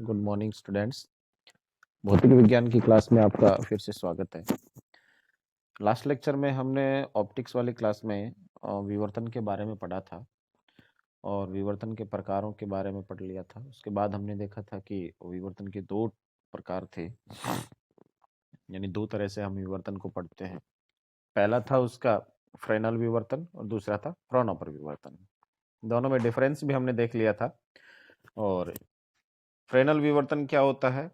Good morning students. भौतिक विज्ञान की क्लास में आपका फिर से स्वागत है। लास्ट लेक्चर में हमने ऑप्टिक्स वाली क्लास में विवर्तन के बारे में पढ़ा था और विवर्तन के प्रकारों के बारे में पढ़ लिया था। उसके बाद हमने देखा था कि विवर्तन के दो प्रकार थे, यानी दो तरह से हम विवर्तन को पढ़ते हैं। पहला था उसका फ्रेनल विवर्तन और दूसरा था फ्रॉनहोफर विवर्तन। दोनों में डिफरेंस भी हमने देख लिया था और फ्रेनल विवर्तन क्या होता है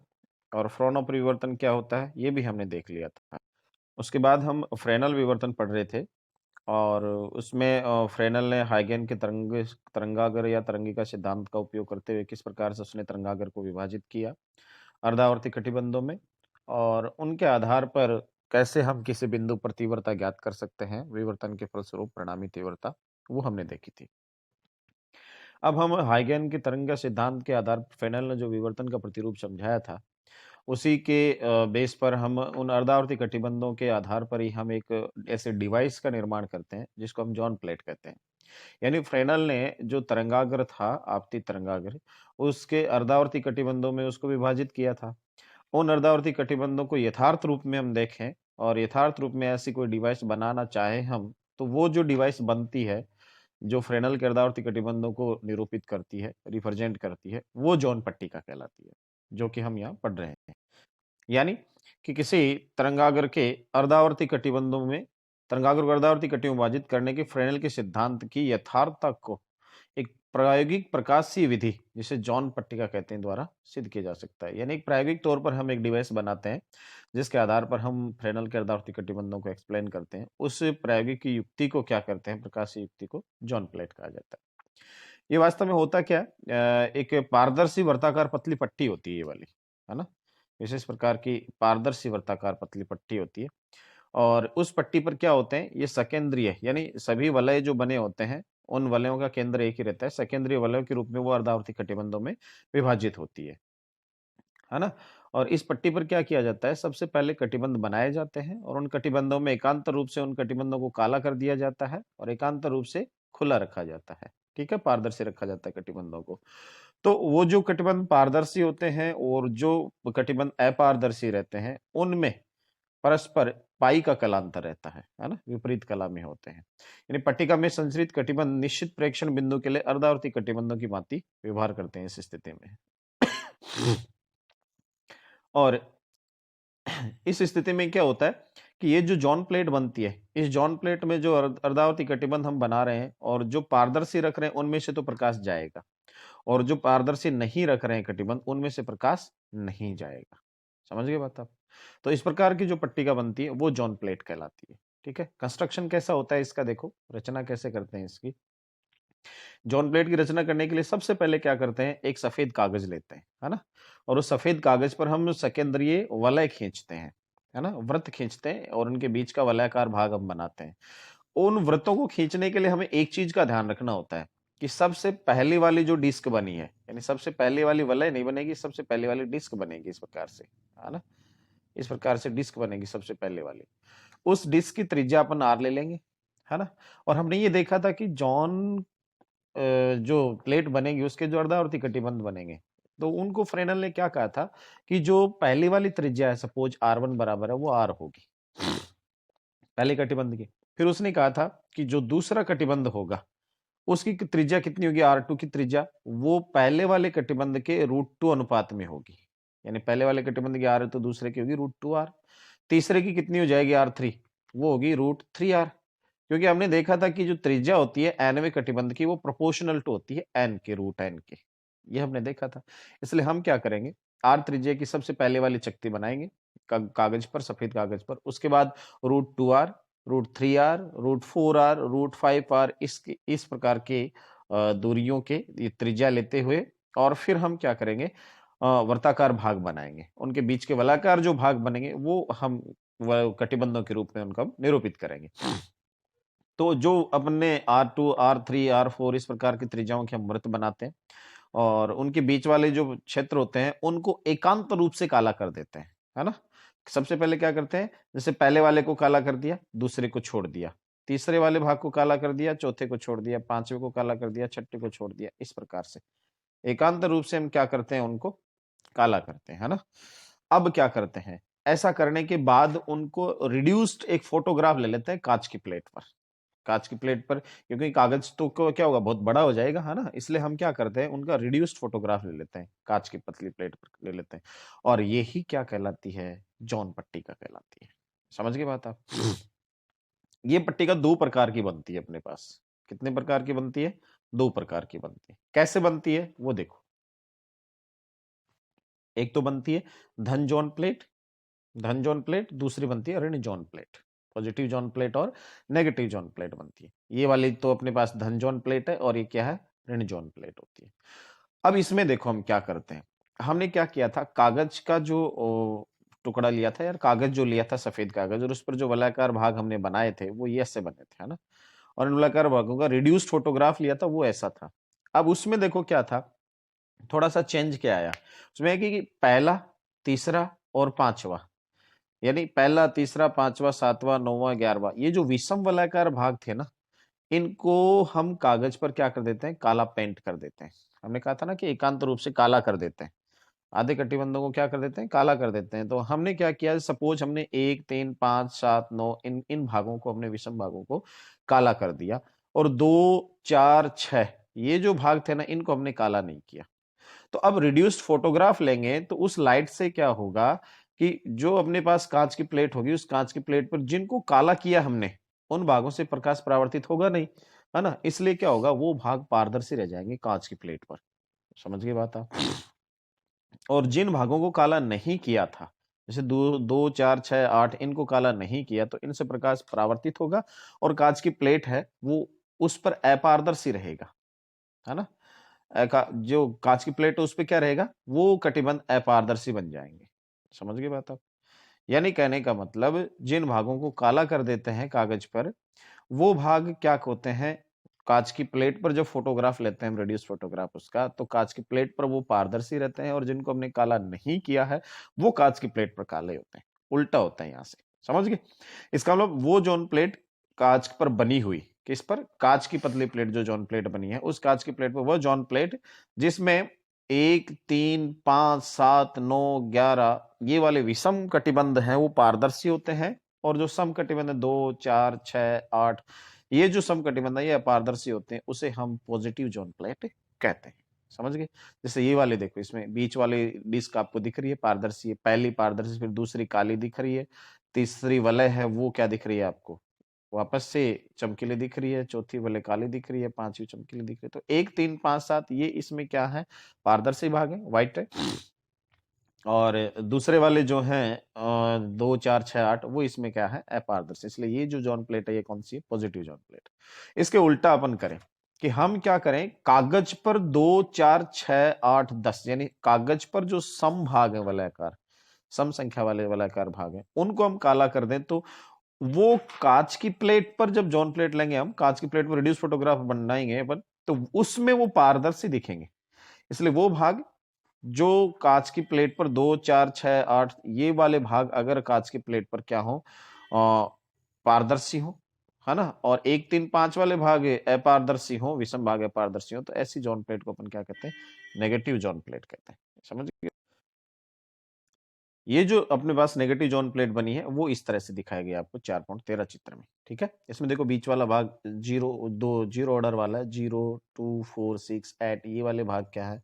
और फ्रॉनहोफर विवर्तन क्या होता है ये भी हमने देख लिया था। उसके बाद हम फ्रेनल विवर्तन पढ़ रहे थे और उसमें फ्रेनल ने हाइगेन के तरंगागर या तरंगिका सिद्धांत का उपयोग करते हुए किस प्रकार से उसने तरंगागर को विभाजित किया अर्धावर्ती कटिबंधों में, और उनके आधार पर कैसे हम किसी बिंदु पर तीव्रता ज्ञात कर सकते हैं विवर्तन के फलस्वरूप परिणामी तीव्रता, वो हमने देखी थी। अब हम हाइगेन के तरंग सिद्धांत के आधार पर फ्रेनल ने जो विवर्तन का प्रतिरूप समझाया था उसी के बेस पर हम उन अर्धावर्ती कटिबंधों के आधार पर ही हम एक ऐसे डिवाइस का निर्माण करते हैं जिसको हम जॉन प्लेट कहते हैं। यानी फ्रेनल ने जो तरंगाग्र था, आपती तरंगाग्र, उसके अर्धावर्ती कटिबंधों में उसको विभाजित किया था। उन अर्धावर्ती कटिबंधों को यथार्थ रूप में हम देखें और यथार्थ रूप में ऐसी कोई डिवाइस बनाना चाहे हम, तो वो जो डिवाइस बनती है जो फ्रेनल के अर्धावर्ती कटिबंधों को निरूपित करती है, रिप्रेजेंट करती है, वो जॉन पट्टिका कहलाती है, जो कि हम यहाँ पढ़ रहे हैं। यानी कि किसी तरंगाग्र के अर्धावर्ती कटिबंधों में तरंगाग्र को अर्धावर्ती कटियों में विभाजित करने के फ्रेनेल के सिद्धांत की यथार्थता को एक प्रायोगिक प्रकाशीय विधि, जिसे जॉन पट्टिका कहते हैं, द्वारा सिद्ध किया जा सकता है। यानी एक प्रायोगिक तौर पर हम एक डिवाइस बनाते हैं जिसके आधार पर हम फ्रेनेल के अर्धावर्ती कटिबंधों को एक्सप्लेन करते हैं। उस प्रायोगिक की युक्ति को क्या करते हैं, प्रकाशीय युक्ति को जॉन प्लेट कहा जाता है। ये वास्तव में होता क्या एक पारदर्शी वर्ताकार पतली पट्टी होती है, ये वाली, है ना, विशेष प्रकार की पारदर्शी वर्ताकार पतली पट्टी होती है। और उस पट्टी पर क्या होते हैं, ये सकेंद्रीय, यानी सभी वलय जो बने होते हैं उन वलयों का केंद्र एक ही रहता है। सकेंद्रीय वलयों के रूप में वो अर्धावर्ती कटिबंधों में विभाजित होती है ना। और इस पट्टी पर क्या किया जाता है, सबसे पहले कटिबंध बनाए जाते हैं और उन कटिबंधों में एकांत रूप से उन कटिबंधों को काला कर दिया जाता है और एकांत रूप से खुला रखा जाता है। ठीक है, पारदर्शी रखा जाता है कटिबंधों को। तो वो जो कटिबंध पारदर्शी होते हैं और जो कटिबंध अपारदर्शी रहते हैं उनमें परस्पर पाई का कलांतर रहता है ना, विपरीत कला में होते हैं। यानी पट्टिका में संचरित कटिबंध निश्चित प्रेक्षण बिंदु के लिए अर्धावर्ती कटिबंधों की भांति व्यवहार करते हैं इस स्थिति में। और इस स्थिति में क्या होता है कि ये जो जॉन प्लेट बनती है, इस जॉन प्लेट में जो अर्धावर्ती कटिबंध हम बना रहे हैं और जो पारदर्शी रख रहे हैं उनमें से तो प्रकाश जाएगा, और जो पारदर्शी नहीं रख रहे हैं कटिबंध उनमें से प्रकाश नहीं जाएगा। समझ गए बात आप? तो इस प्रकार की जो पट्टिका बनती है वो जॉन प्लेट कहलाती है। ठीक है, कंस्ट्रक्शन कैसा होता है इसका, देखो रचना कैसे करते हैं इसकी। जॉन प्लेट की रचना करने के लिए सबसे पहले क्या करते हैं, एक सफेद कागज लेते हैं, है ना, और उस सफेद कागज पर हम सकेंद्रीय वलय खींचते हैं, है ना, वृत्त खींचते हैं और उनके बीच का वलयाकार भाग हम बनाते हैं। उन वृत्तों को खींचने के लिए हमें एक चीज का ध्यान रखना होता है कि सबसे पहली वाली जो डिस्क बनी है, यानी सबसे पहले वाली वलय नहीं बनेगी, सबसे पहले वाली डिस्क बनेगी इस प्रकार से, है ना, इस प्रकार से डिस्क बनेगी सबसे पहले वाली। उस डिस्क की त्रिज्या अपन आर ले लेंगे, है ना। और हमने ये देखा था कि जॉन जो प्लेट बनेगी उसके जो अर्धावर्ती कटिबंध बनेंगे, तो उनको फ्रेनल ने क्या कहा था कि जो पहली वाली त्रिज्या है, सपोज R1 बराबर है, वो R होगी पहले कटिबंध की। फिर उसने कहा था कि जो दूसरा कटिबंध होगा उसकी त्रिज्या कितनी होगी, R2 की त्रिज्या, वो पहले वाले कटिबंध के √2 अनुपात में होगी। यानी पहले वाले कटिबंध की R है तो दूसरे की होगी √2R। तीसरे की कितनी हो जाएगी, R3, वो होगी √3R। क्योंकि हमने देखा था कि जो त्रिज्या होती है nवें कटिबंध की वो प्रोपोर्शनल टू होती है n के, √n के, ये हमने देखा था। इसलिए हम क्या करेंगे, R त्रिज्या की सबसे पहले वाली चक्ति बनाएंगे कागज पर, सफेद कागज पर। उसके बाद √2R, √3R, √4R, √5R, इस प्रकार के दूरियों के त्रिज्या लेते हुए, और फिर हम क्या करेंगे, वर्ताकार भाग बनाएंगे। उनके बीच के वलाकार जो भाग बनेंगे वो हम कटिबंधों के रूप में उनका निरूपित करेंगे। तो जो अपने R2, R3, R4 इस प्रकार की त्रिज्याओं के हम वृत्त बनाते हैं और उनके बीच वाले जो क्षेत्र होते हैं उनको एकांत रूप से काला कर देते हैं, है ना। सबसे पहले क्या करते हैं, जैसे पहले वाले को काला कर दिया, दूसरे को छोड़ दिया, तीसरे वाले भाग को काला कर दिया, चौथे को छोड़ दिया, पांचवे को काला कर दिया, छठे को छोड़ दिया, इस प्रकार से एकांत रूप से हम क्या करते हैं, उनको काला करते हैं, है ना। अब क्या करते हैं, ऐसा करने के बाद उनको रिड्यूस्ड एक फोटोग्राफ ले लेते हैं कांच की प्लेट पर। कांच की प्लेट पर, क्योंकि कागज तो क्या होगा, बहुत बड़ा हो जाएगा, है ना, इसलिए हम क्या करते हैं, उनका रिड्यूस्ड फोटोग्राफ ले लेते हैं, कांच की पतली प्लेट पर ले लेते हैं। और यही क्या कहलाती है, जॉन पट्टिका कहलाती है। समझ गए बात आप। ये पट्टिका दो प्रकार की बनती है अपने पास। कितने प्रकार की बनती है, दो प्रकार की बनती है। कैसे बनती है वो देखो। एक तो बनती है धन जॉन प्लेट, धन जॉन प्लेट। दूसरी बनती है ऋण John plate, positive John plate और नेगेटिव जॉन प्लेट बनती है। ये वाली तो अपने पास धन जॉन प्लेट है, और ये क्या है, ऋण जॉन प्लेट होती है। अब इसमें देखो हम क्या करते हैं, हमने क्या किया था, कागज का जो टुकड़ा लिया था यार, कागज जो लिया था, सफेद कागज, और उस पर जो वलयाकार भाग हमने बनाए थे वो ये ऐसे बने थे, है ना। और इन वलयाकार भागों का रिड्यूस्ड फोटोग्राफ लिया था, वो ऐसा था। अब उसमें देखो क्या था, थोड़ा सा चेंज क्या आया उसमें है कि पहला, तीसरा और पांचवा, यानी पहला, तीसरा, पांचवा, सातवां, नौवां, 11वां, ये जो विषम वलयाकार भाग थे ना, इनको हम कागज पर क्या कर देते हैं, काला पेंट कर देते हैं। हमने कहा था ना कि एकांत रूप से काला कर देते हैं, आधे कटिबंधों को क्या कर देते हैं, काला कर देते हैं। तो हमने क्या किया, सपोज हमने 1, 3, 5, 7, 9 इन इन भागों को, हमने विषम भागों को काला कर दिया, और 2, 4, 6 ये जो भाग थे ना, इनको हमने काला नहीं किया। तो अब रिड्यूस्ड फोटोग्राफ लेंगे तो उस लाइट से क्या होगा कि जो अपने पास कांच की प्लेट होगी, उस कांच की प्लेट पर जिनको काला किया हमने, उन भागों से प्रकाश परावर्तित होगा नहीं, है ना। इसलिए क्या होगा, वो भाग पारदर्शी रह जाएंगे कांच की प्लेट पर। समझ गए बात आप। और जिन भागों को काला नहीं किया था, जैसे 2, 2, 4, 6, 8 इनको काला नहीं किया, तो इनसे प्रकाश परावर्तित होगा, और कांच की प्लेट है वो उस पर अपारदर्शी रहेगा, है ना। जो कांच की प्लेट है उस पे क्या रहेगा, वो कटिबंध अपारदर्शी बन जाएंगे। समझ गए बात आप। यानी कहने का मतलब, जिन भागों को काला कर देते हैं कागज पर, वो भाग क्या होते हैं, कांच की प्लेट पर जब फोटोग्राफ लेते हैं हम, रेडियस फोटोग्राफ उसका, तो कांच की प्लेट पर वो पारदर्शी रहते हैं, और जिनको हमने काला नहीं किया है वो कांच की प्लेट पर काले होते हैं। उल्टा होता है यहां से। समझ गए। इसका मतलब वो जॉन प्लेट कांच पर बनी हुई, किस पर, कांच की पतली प्लेट जो जॉन प्लेट बनी है, उस कांच की प्लेट पर वो जॉन प्लेट जिसमें 1, 3, 5, 7, 9, 11 ये वाले विषम कटिबंध हैं वो पारदर्शी होते हैं, और जो सम कटिबंध 2, 4, 6, 8 ये जो सम कटिबंध है ये अपारदर्शी होते हैं, उसे हम पॉजिटिव जॉन प्लेट कहते हैं। समझ गए। जैसे ये वाले देखो, इसमें बीच वाली डिस्क आपको दिख रही है, पारदर्शी है, पहली पारदर्शी, फिर दूसरी काली दिख रही है, तीसरी वलय है वो क्या दिख रही है आपको, वापस से चमकीली दिख रही है, चौथी वलय काली दिख रही है, पांचवी चमकीली दिख रही है। तो 1, 3, 5, 7 ये इसमें क्या है, पारदर्शी भाग है, व्हाइट है। और दूसरे वाले जो हैं 2, 4, 6, 8 वो इसमें क्या है, अपारदर्शी। इसलिए ये जो जॉन प्लेट है ये कौन सी है, पॉजिटिव जॉन प्लेट। इसके उल्टा अपन करें कि हम क्या करें, कागज पर 2, 4, 6, 8, 10 यानी कागज पर जो सम भाग है वलयाकार, सम संख्या वाले वलयाकार भाग है, उनको हम काला कर दें, तो वो कांच की प्लेट पर जब जॉन प्लेट लेंगे हम, कांच की प्लेट पर रिड्यूस फोटोग्राफ बनाएंगे अपन, तो उसमें वो पारदर्शी दिखेंगे। इसलिए वो भाग जो कांच की प्लेट पर 2, 4, 6, 8 ये वाले भाग अगर कांच की प्लेट पर क्या हो, पारदर्शी हो, है ना, और 1, 3, 5 वाले भाग अपारदर्शी हो, विषम भाग अपारदर्शी हो, तो ऐसी जॉन प्लेट को अपन क्या कहते हैं, नेगेटिव जॉन प्लेट कहते हैं। समझ गए। ये जो अपने पास नेगेटिव जॉन प्लेट बनी है वो इस तरह से दिखाया गया आपको 4.13 चित्र में। ठीक है। इसमें देखो बीच वाला भाग जीरो, दो जीरो ऑर्डर वाला है, 0, 2, 4, 6, 8 ये वाले भाग क्या है,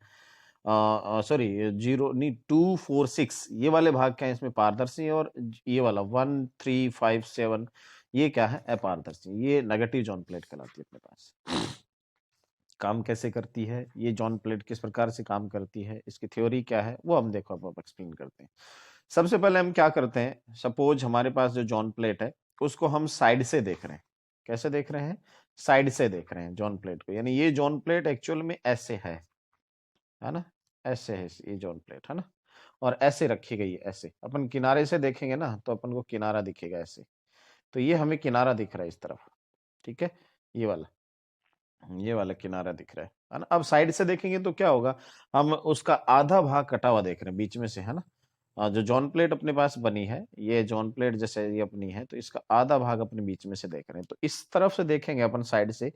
सॉरी 0 नहीं, 2, 4, 6 ये वाले भाग क्या है, इसमें पारदर्शी है, और ये वाला 1, 3, 5, 7 ये क्या है, अपारदर्शी। ये नेगेटिव जॉन प्लेट कहलाती है अपने पास। काम कैसे करती है ये जॉन प्लेट, किस प्रकार से काम करती है, इसकी थ्योरी क्या है, वो हम देखो अब एक्सप्लेन करते हैं। सबसे पहले हम क्या करते हैं, सपोज हमारे पास जो जॉन प्लेट है उसको हम साइड से देख रहे हैं। कैसे देख रहे हैं, साइड से देख रहे हैं जॉन प्लेट को, यानी ये जॉन प्लेट एक्चुअल में ऐसे है ना, ऐसे है ये जॉन प्लेट, है ना, और ऐसे रखी गई है, ऐसे अपन किनारे से देखेंगे ना तो अपन को किनारा दिखेगा ऐसे। तो ये हमें किनारा दिख रहा है इस तरफ, ठीक है, ये वाला किनारा दिख रहा है ना। अब साइड से देखेंगे तो क्या होगा, हम उसका आधा भाग कटा हुआ देख रहे हैं बीच में से, है ना। जो जॉन प्लेट अपने पास बनी है, ये जॉन प्लेट जैसे ये अपनी है, तो इसका आधा भाग अपने बीच में से देख रहे हैं। तो इस तरफ से देखेंगे अपन साइड से,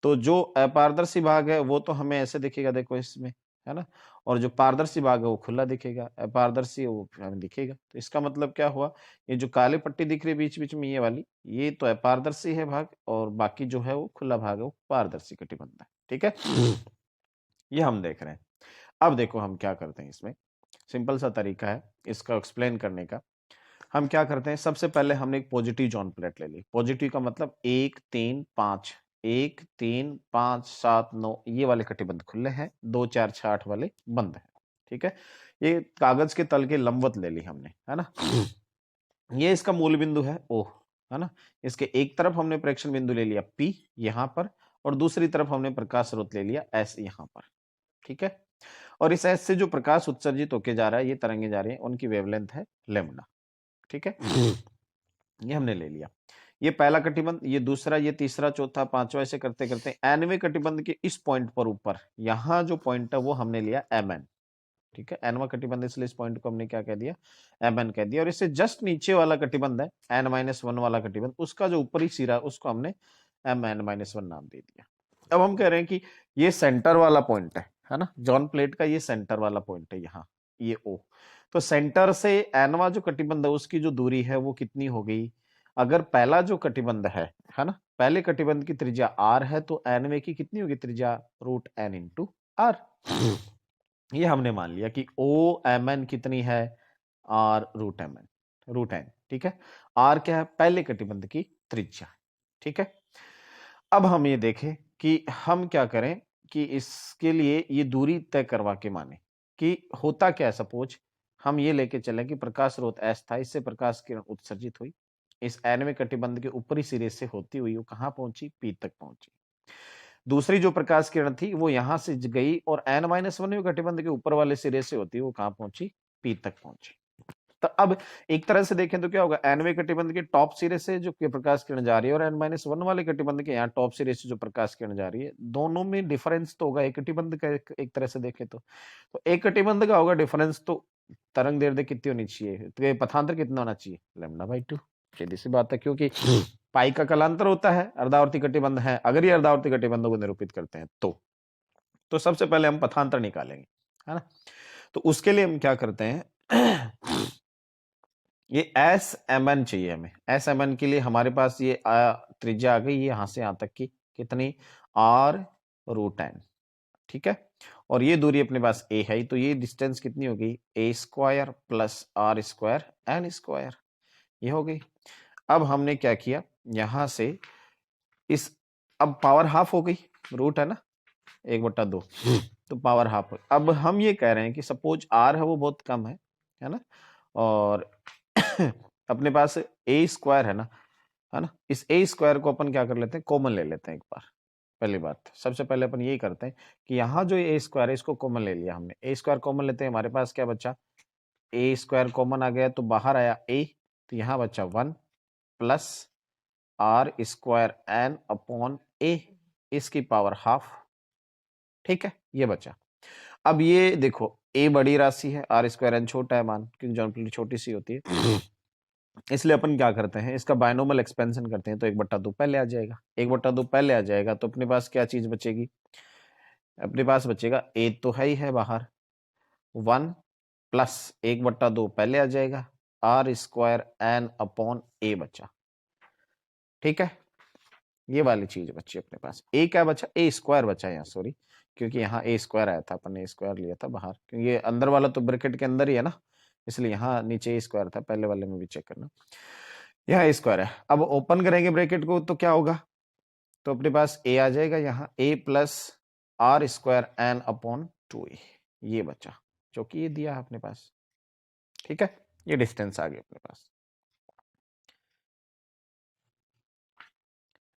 तो जो अपारदर्शी भाग है वो तो हमें ऐसे दिखेगा, देखो इसमें, है ना, और जो पारदर्शी भाग है वो खुला दिखेगा, अपारदर्शी है वो हमें दिखेगा। तो इसका मतलब क्या हुआ, ये जो काली पट्टी दिख रही है बीच बीच में ये वाली, ये तो अपारदर्शी है भाग, और बाकी जो है वो खुला भाग है, वो पारदर्शी कटिबंध है। ठीक है, ये हम देख रहे हैं। अब देखो हम क्या करते हैं इसमें, सिंपल सा तरीका है इसका एक्सप्लेन करने का। हम क्या करते हैं, सबसे पहले हमने एक पॉजिटिव जॉन प्लेट ले ली। पॉजिटिव का मतलब 1 3 5, 1 3 5 7 9 ये वाले कटिबंध खुले हैं, 2 4 6 8 वाले बंद हैं। ठीक है, ये कागज के तल के लंबवत ले ली हमने, है ना। ये इसका मूल बिंदु है O, है ना। इसके एक तरफ हमने प्रेक्षण बिंदु ले लिया P यहां पर, और दूसरी तरफ हमने प्रकाश स्रोत ले लिया S यहां पर। ठीक है, और इस S से जो प्रकाश उत्सर्जित होके जा रहा है, ये तरंगे जा रही है, उनकी वेवलेंथ है लैम्डा। ठीक है, ये हमने ले लिया। ये पहला कटिबंध, ये दूसरा, ये तीसरा, चौथा, पांचवा, ऐसे करते करते एनवे कटिबंध के इस पॉइंट पर ऊपर, यहां जो पॉइंट है वो हमने लिया Mn। ठीक है, एनवा कटिबंध, इसलिए इस पॉइंट को हमने क्या कह दिया, Mn कह दिया। और इससे जस्ट नीचे वाला कटिबंध है n-1 वाला कटिबंध, उसका जो ऊपरी सिरा उसको हमने Mn-1 नाम दे दिया। अब हम कह रहे हैं कि ये सेंटर वाला पॉइंट है ना, जॉन प्लेट का ये सेंटर वाला पॉइंट है यहाँ, ये O। तो सेंटर से एनवा जो कटिबंध है उसकी जो दूरी है वो कितनी हो गई, अगर पहला जो कटिबंध है ना, पहले कटिबंध की त्रिज्या r है, तो एनवे की कितनी होगी त्रिज्या, √n/r। ये हमने मान लिया कि OMn कितनी है, √n। ठीक है, r क्या है, पहले कटिबंध की त्रिज्या। ठीक है, अब हम ये देखें कि हम क्या करें कि इसके लिए ये दूरी तय करवा के माने कि होता क्या है। सपोज हम ये लेके चले कि प्रकाश स्रोत S था, इससे प्रकाश किरण उत्सर्जित हुई, इस एनवे कटिबंध के ऊपरी सिरे से होती हुई वो कहां पहुंची, P तक पहुंची। दूसरी जो प्रकाश किरण थी वो यहां से गई और n-1 कटिबंध के ऊपर वाले सिरे से होती वो कहां पहुंची, P तक पहुंची। तो अब एक तरह से देखें तो क्या होगा, एनवे कटिबंध के टॉप सिरे से जो प्रकाश किरण जा रही है और n-1 वाले कटिबंध के यहाँ टॉप सिरे से जो प्रकाश किरण जा रही है, दोनों में डिफरेंस तो होगा। एक कटिबंध का एक तरह से देखें तो एक कटिबंध का होगा डिफरेंस, तो तरंग दैर्ध्य कितनी होनी चाहिए, तो पथांतर कितना होना चाहिए, λ/2। सीधी सी बात है, क्योंकि पाई का कलांतर होता है, अर्धावर्ती कटिबंध है, अगर ये अर्धावर्ती कटिबंधों को निरूपित करते हैं तो सबसे पहले हम पथांतर निकालेंगे, है ना। तो उसके लिए हम क्या करते हैं, ये SMn चाहिए हमें। SMn के लिए हमारे पास ये त्रिज्या आ गई यहां से यहां तक की, कितनी, r√n। ठीक है, और ये दूरी अपने पास a है, तो ये डिस्टेंस कितनी हो गई, a² + r²n², ये हो गई। अब हमने क्या किया, यहां से इस, अब पावर हाफ हो गई, रूट है ना 1/2, तो पावर हाफ। अब हम ये कह रहे हैं कि सपोज r है वो बहुत कम है ना, और अपने पास a² है ना, इस a² को अपन क्या कर लेते हैं, कॉमन ले लेते हैं एक बार। पहली बात, सबसे पहले अपन यही करते हैं कि यहाँ जो a² है इसको कॉमन ले लिया हमने, a² कॉमन लेते हैं, हमारे पास क्या बचा, a² कॉमन आ गया तो बाहर आया a, तो यहाँ बचा 1 + r²n/a, इसकी पावर हाफ। ठीक है, ये बचा। अब ये देखो a बड़ी राशि है, r²n छोटा है मान, क्योंकि जॉमेट्री छोटी सी होती है, इसलिए अपन क्या करते हैं, इसका बायनोमल एक्सपेंशन करते हैं, तो 1/2 पहले आ जाएगा। 1/2 पहले आ जाएगा तो अपने पास क्या चीज बचेगी, अपने पास बचेगा a तो है ही है बाहर, 1 + 1/2 पहले आ जाएगा, r²n/a बचा। ठीक है, ये वाली चीज बची अपने पास। a क्या बचा, a² बचा यहाँ, सॉरी, क्योंकि यहाँ a² आया था, अपन ने a² लिया था बाहर, क्योंकि ये अंदर वाला तो ब्रैकेट के अंदर ही है ना, इसलिए यहाँ नीचे a² था, पहले वाले में भी चेक करना, यहाँ a² है। अब ओपन करेंगे ब्रैकेट को तो क्या होगा, तो अपने पास a आ जाएगा यहाँ, a + r²n/2a, ये बचा, जो कि ये दिया है अपने पास। ठीक है, ये डिस्टेंस आ गई अपने पास।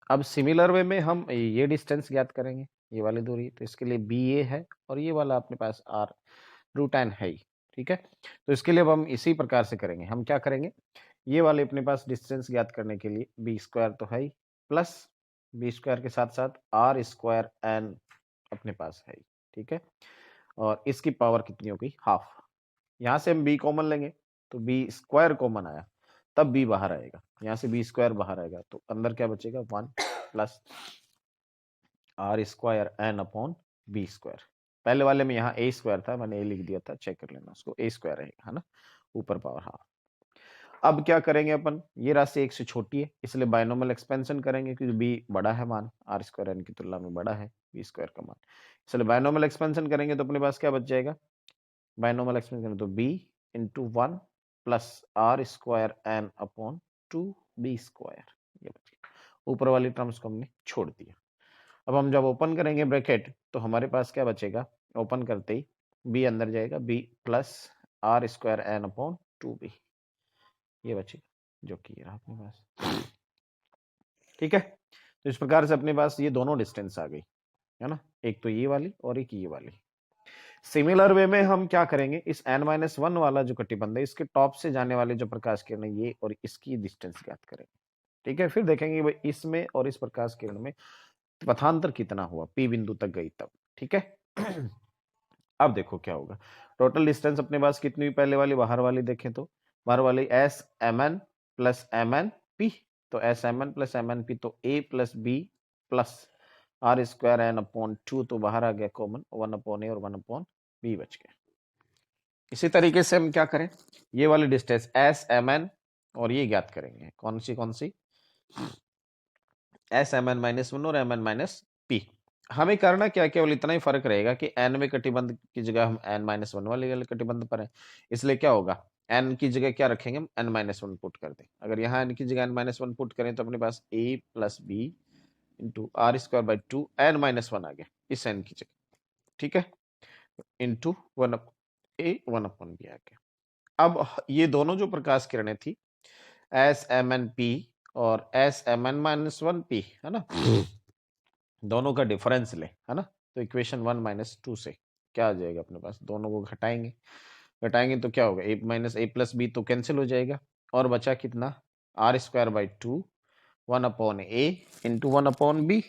अब सिमिलर वे में हम ये डिस्टेंस ज्ञात करेंगे, ये वाली दूरी, तो इसके लिए BA है, और ये वाला अपने पास r√n है ही। ठीक है, तो इसके लिए अब हम इसी प्रकार से करेंगे। हम क्या करेंगे, ये वाले अपने पास डिस्टेंस ज्ञात करने के लिए b² तो है ही, प्लस b² के साथ साथ r²n अपने पास है ही। ठीक है, और इसकी पावर कितनी हो गई, हाफ। यहाँ से हम b कॉमन लेंगे तो b² कॉमन आया, तब b बाहर आएगा, यहाँ से b² बाहर आएगा, तो अंदर क्या बचेगा, 1 + r²n/b², पहले वाले में यहाँ ए स्क्वायर था, मैंने ए लिख दिया था, चेक कर लेना उसको, ए स्क्वायर रहेगा, है ना, ऊपर पावर हाफ। अब क्या करेंगे अपन, ये राशि एक से छोटी है इसलिए बायनोमियल एक्सपेंशन करेंगे, क्योंकि बी बड़ा है मान, आर स्क्वायर एन की तुलना में बड़ा है बी स्क्वायर का मान, इसलिए बायनोमियल एक्सपेंशन करेंगे तो अपने पास क्या बच जाएगा, बायनोमियल एक्सपेंशन करेंगे तो B into 1 plus R square N upon 2 B square, ये बच गया। ऊपर वाली टर्म्स को हमने छोड़ दिया। अब हम जब ओपन करेंगे ब्रैकेट तो हमारे पास क्या बचेगा, ओपन करते ही बी अंदर जाएगा, B plus R square N upon 2b, ये बचेगा, जो कि ये रहा अपने पास। ठीक है, तो इस प्रकार से अपने पास ये दोनों डिस्टेंस आ गई, है ना, एक तो ये वाली और एक ये वाली। सिमिलर वे में हम क्या करेंगे, इस n-1 वाला जो कटिबंध है इसके टॉप से जाने वाले जो प्रकाश किरण है ये और इसकी डिस्टेंस ज्ञात करेंगे। ठीक है, फिर देखेंगे भाई इसमें और इस प्रकाश किरण में पथांतर कितना हुआ, P बिंदु तक गई तब। ठीक है अब देखो क्या होगा, टोटल डिस्टेंस अपने पास कितनी हुई, पहले वाली बाहर वाली देखें तो बाहर वाली S M N plus M N P, तो S M N plus M N P, तो A plus B plus R square N upon 2, तो बाहर आ गया कॉमन 1 अपॉन ए और 1 अपॉन बी बच गया। इसी तरीके से हम क्या करें, ये वाली डिस्टेंस एस एम एन और ये ज्ञात करेंगे, कौन सी एस एम एन माइनस 1 और एम एन माइनस पी। हमें करना क्या, केवल इतना ही फर्क रहेगा कि एन में कटिबंध की जगह हम n-1 वाले कटिबंध पर हैं, इसलिए क्या होगा, n की जगह क्या रखेंगे, हम n-1 पुट कर दें। अगर यहाँ n की जगह n-1 पुट करें तो अपने पास a plus B into R square by 2 n-1 आ गया इस n की जगह, ठीक है, इंटू 1 ए 1 अपॉन बी आ गया। अब ये दोनों जो प्रकाश किरणें थी एस एम एन पी और S M N minus 1 P, है ना, दोनों का डिफरेंस ले, है ना, तो इक्वेशन 1 - 2 से क्या आ जाएगा अपने पास, दोनों को घटाएंगे तो क्या होगा, A minus A plus B तो कैंसिल हो जाएगा और बचा कितना, R square by 2 1 upon A into 1 upon B.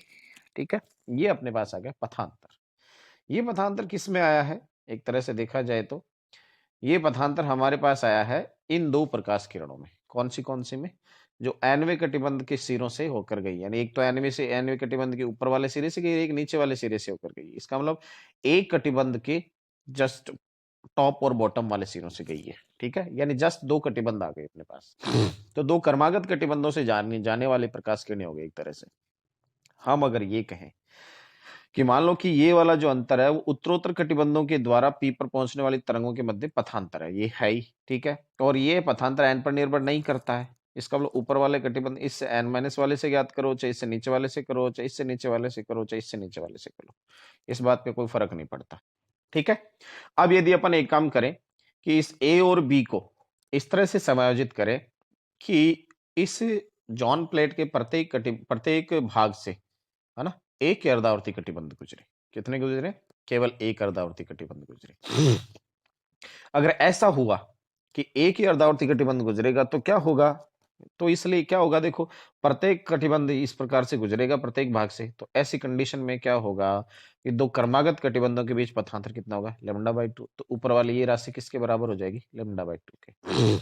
ठीक है, ये अपने पास आ गया पथांतर। ये पथांतर किस में आया है, एक तरह से देखा जाए तो ये पथांतर हमारे पास आया है इन दो प्रकाश किरणों में, कौन सी में, जो एनवे कटिबंध के सिरों से होकर गई, यानी एक तो एनवे कटिबंध के ऊपर वाले सिरे से गई, एक नीचे वाले सिरे से होकर गई। इसका मतलब एक कटिबंध के जस्ट टॉप और बॉटम वाले सिरों से गई है। ठीक है, यानी जस्ट दो कटिबंध आ गए अपने पास, तो दो क्रमागत कटिबंधों से जाने वाले प्रकाश किरणें हो गई एक तरह से। हम अगर ये कहें कि मान लो कि ये वाला जो अंतर है वो उत्तरोत्तर कटिबंधों के द्वारा पी पर पहुंचने वाली तरंगों के मध्य पथांतर है, ये है ही, ठीक है, और ये पथांतर एन पर निर्भर नहीं करता है। इसका मतलब ऊपर वाले कटिबंध इससे एन माइनस वाले से ज्ञात करो, चाहे इससे नीचे वाले से करो, चाहे इससे नीचे वाले से करो, चाहे इससे नीचे वाले से करो, इस बात पे कोई फर्क नहीं पड़ता। ठीक है, अब यदि अपन एक काम करें कि इस ए और बी को इस तरह से समायोजित करें कि इस जॉन प्लेट के प्रत्येक भाग से, है ना, एक ही अर्धावर्ती कटिबंध गुजरे, कितने गुजरे, केवल एक अर्धावर्ती कटिबंध गुजरे। अगर ऐसा हुआ कि एक ही अर्धावर्ती कटिबंध गुजरेगा तो क्या होगा, तो इसलिए क्या होगा, देखो प्रत्येक कटिबंध इस प्रकार से गुजरेगा प्रत्येक भाग से, तो ऐसी कंडीशन में क्या होगा कि दो क्रमागत कटिबंधों के बीच पथांतर कितना होगा, λ/2, तो ऊपर वाली ये राशि किसके बराबर हो जाएगी, λ/2 के।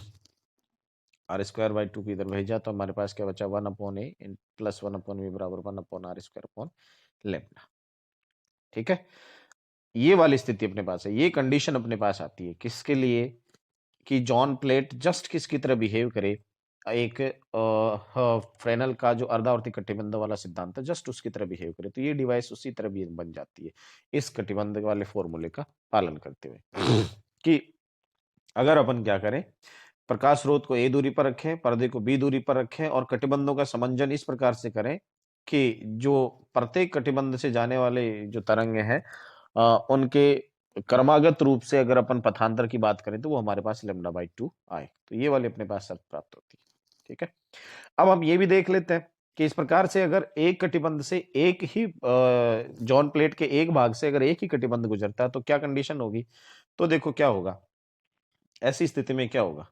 आर स्क्वायर बाई 2 की इधर भेजा तो हमारे पास क्या बचा, 1 upon A plus 1 upon B बराबर 1 upon R square upon lambda. ठीक है, ये वाली स्थिति अपने पास है, ये कंडीशन अपने पास आती है किसके लिए, कि जॉन प्लेट जस्ट किसकी तरह बिहेव करे, एक फ्रेनल का जो अर्धावर्ती कटिबंध वाला सिद्धांत है जस्ट उसकी तरह बिहेव करे, तो ये डिवाइस उसी तरह भी बन जाती है इस कटिबंध वाले फॉर्मूले का पालन करते हुए। कि अगर अपन क्या करें, प्रकाश स्रोत को ए दूरी पर रखें, पर्दे को बी दूरी पर रखें और कटिबंधों का समंजन इस प्रकार से करें कि जो प्रत्येक कटिबंध से जाने वाले जो तरंगे हैं उनके क्रमागत रूप से अगर अपन पथांतर की बात करें तो वो हमारे पास λ/2 आए, तो ये वाली अपने पास शर्त प्राप्त होती है। ठीक है, अब हम ये भी देख लेते हैं कि इस प्रकार से अगर एक कटिबंध से एक ही जॉन प्लेट के एक भाग से अगर एक ही कटिबंध गुजरता है तो क्या कंडीशन होगी, तो देखो क्या होगा, ऐसी स्थिति में क्या होगा,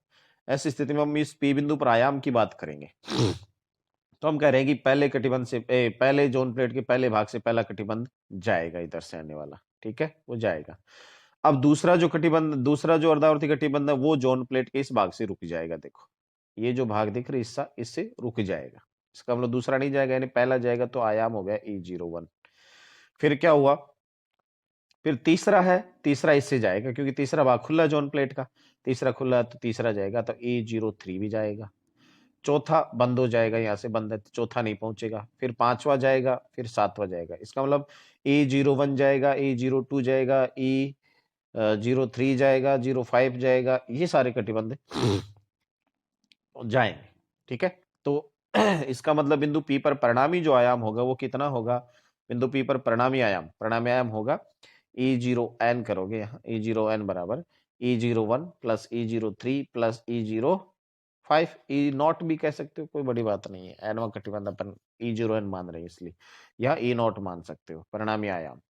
ऐसी स्थिति में हम इस पी बिंदु पर आयाम की बात करेंगे, तो हम कह रहे हैं कि पहले कटिबंध से पहले जोन प्लेट के पहले भाग से पहला कटिबंध जाएगा इधर से आने वाला, ठीक है, वो जाएगा। अब दूसरा जो अर्धावर्ती कटिबंध है वो जोन प्लेट के इस भाग से रुक जाएगा, देखो ये जो भाग दिख रहा है हिस्सा इससे रुक जाएगा, इसका मतलब दूसरा नहीं जाएगा, यानी पहला जाएगा, तो आयाम हो गया E01। फिर क्या हुआ, फिर तीसरा है, तीसरा इससे जाएगा क्योंकि तीसरा भाग खुला जॉन प्लेट का, तीसरा खुला है तो तीसरा जाएगा, तो A03 भी जाएगा। चौथा बंद हो जाएगा, यहाँ से बंद है तो चौथा नहीं पहुंचेगा। फिर पांचवा जाएगा, फिर सातवां जाएगा। इसका मतलब A01 जाएगा, A02 जाएगा, A03 जाएगा, 05 जाएगा, ये सारे कटिबंध जाएंगे। ठीक है, तो इसका मतलब बिंदु P पर परिणामी जो आयाम होगा वो कितना होगा? बिंदु P पर परिणामी आयाम होगा E0n, करोगे यहाँ E0n बराबर E01 plus E03 plus E05, E0 भी कह सकते हो, कोई बड़ी बात नहीं है, एनवा कटिबंध अपन E0n मान रहे हैं इसलिए यहाँ E0 मान सकते हो, परिणामी आयाम।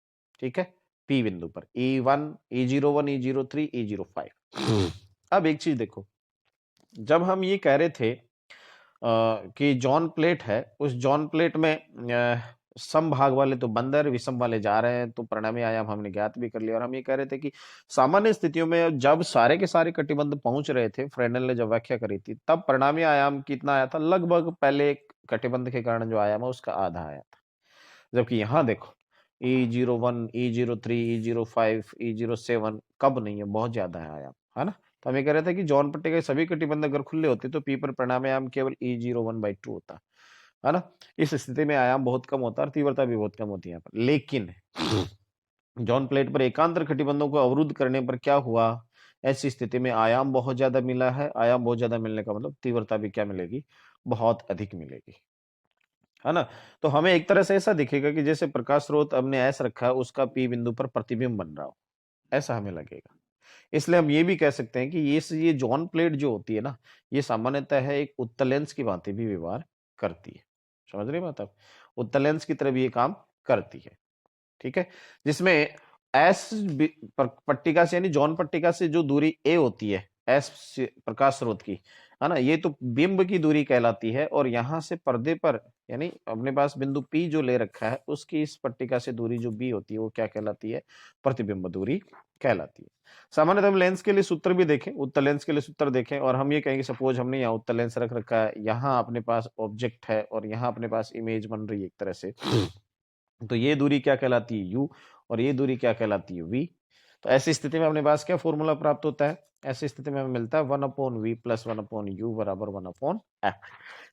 ठीक है, P बिंदु पर E1, E01, E03, E05। अब एक चीज देखो, जब हम ये कह रहे थे कि जॉन प्लेट है, उस जॉन प्लेट में सम भाग वाले तो बंद है, विषम वाले जा रहे हैं, तो परिणामी आयाम हमने ज्ञात भी कर लिया। और हम ये कह रहे थे कि सामान्य स्थितियों में जब सारे के सारे कटिबंध पहुंच रहे थे, फ्रेनेल ने जब व्याख्या करी थी, तब परिणामी आयाम कितना आया था? लगभग पहले कटिबंध के कारण जो आयाम है उसका आधा आया था। जबकि यहाँ देखो E01, E03, E05, E07 कब नहीं है, बहुत ज्यादा है आयाम, है ना। तो हम ये कह रहे थे कि जॉन पट्टे के सभी कटिबंध अगर खुले होते तो पी पर परिणामी आयाम केवल E01/2 होता, है ना। इस स्थिति में आयाम बहुत कम होता है और तीव्रता भी बहुत कम होती है यहाँ पर। लेकिन जॉन प्लेट पर एकांतर कटिबंधों को अवरुद्ध करने पर क्या हुआ? ऐसी स्थिति में आयाम बहुत ज्यादा मिला है। आयाम बहुत ज्यादा मिलने का मतलब तीव्रता भी क्या मिलेगी? बहुत अधिक मिलेगी, है ना। तो हमें एक तरह से ऐसा दिखेगा कि जैसे प्रकाश स्रोत हमने ऐसा रखा है, उसका पी बिंदु पर प्रतिबिंब बन रहा हो, ऐसा हमें लगेगा। इसलिए हम ये भी कह सकते हैं कि ये जॉन प्लेट जो होती है ना, ये सामान्यतः है एक उत्तल लेंस की भांति भी व्यवहार करती है। समझ रहे बात आप? उत्तल लेंस की तरह भी ये काम करती है। ठीक है, जिसमें एस पट्टिका से यानी जॉन पट्टिका से जो दूरी ए होती है, एस प्रकाश स्रोत की, है ना, ये तो बिंब की दूरी कहलाती है। और यहां से पर्दे पर यानी अपने पास बिंदु P जो ले रखा है, उसकी इस पट्टिका से दूरी जो B होती है वो क्या कहलाती है? प्रतिबिंब दूरी कहलाती है। सामान्यतः हम लेंस के लिए सूत्र भी देखें, उत्तल लेंस के लिए सूत्र देखें, और हम ये कहेंगे सपोज हमने यहाँ उत्तल लेंस रख रखा है, यहाँ अपने पास ऑब्जेक्ट है और यहाँ अपने पास इमेज बन रही है एक तरह से, तो ये दूरी क्या कहलाती है? U, और ये दूरी क्या कहलाती है? V। तो ऐसी स्थिति में अपने पास क्या फॉर्मूला प्राप्त होता है? ऐसी स्थिति में हमें मिलता है 1/v प्लस 1/u बराबर 1/f,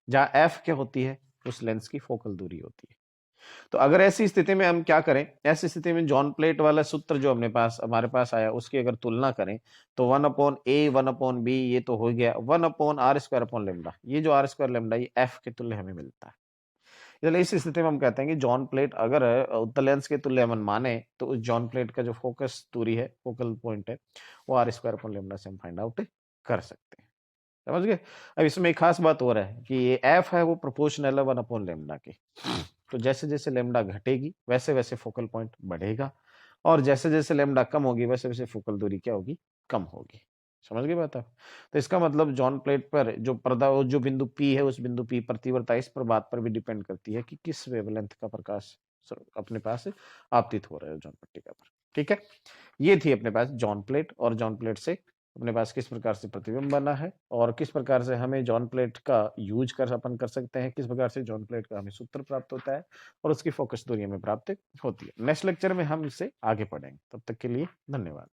जहां f क्या होती है? उस लेंस की फोकल दूरी होती है। तो अगर ऐसी स्थिति में हम क्या करें? ऐसी स्थिति में जॉन प्लेट वाला सूत्र जो हमारे पास आया, उसकी अगर तुलना करें तो 1/a 1/b ये तो हो गया, 1/r²/λ, ये जो r²λ ये f के तुल्य हमें मिलता है। इसलिए इस स्थिति में हम कहते हैं कि जॉन प्लेट अगर उत्तल लेंस के तुल्य हम माने, तो उस जॉन प्लेट का जो फोकस दूरी है, फोकल पॉइंट है, वो r² से हम फाइंड आउट कर सकते हैं। समझ गए? अब इसमें एक खास बात हो रहा है कि ये एफ है वो प्रोपोर्शनल है 1/λ के। तो जैसे जैसे लेमडा घटेगी वैसे वैसे फोकल पॉइंट बढ़ेगा, और जैसे जैसे लेमडा कम होगी वैसे वैसे फोकल दूरी क्या होगी? कम होगी। समझ गए बात आप? तो इसका मतलब जॉन प्लेट पर जो पर्दा, जो बिंदु P है, उस बिंदु P पर तीव्रता इस पर बात पर भी डिपेंड करती है कि किस वेवलेंथ का प्रकाश अपने पास आपतित हो रहा है जॉन पट्टिका पर। ठीक है, ये थी अपने पास जॉन प्लेट, और जॉन प्लेट से अपने पास किस प्रकार से प्रतिबिंब बना है, और किस प्रकार से हमें जॉन प्लेट का यूज कर सकते हैं, किस प्रकार से जॉन प्लेट का हमें सूत्र प्राप्त होता है, और उसकी फोकस दूरी हमें प्राप्त होती है। नेक्स्ट लेक्चर में हम इससे आगे पढ़ेंगे। तब तक के लिए धन्यवाद।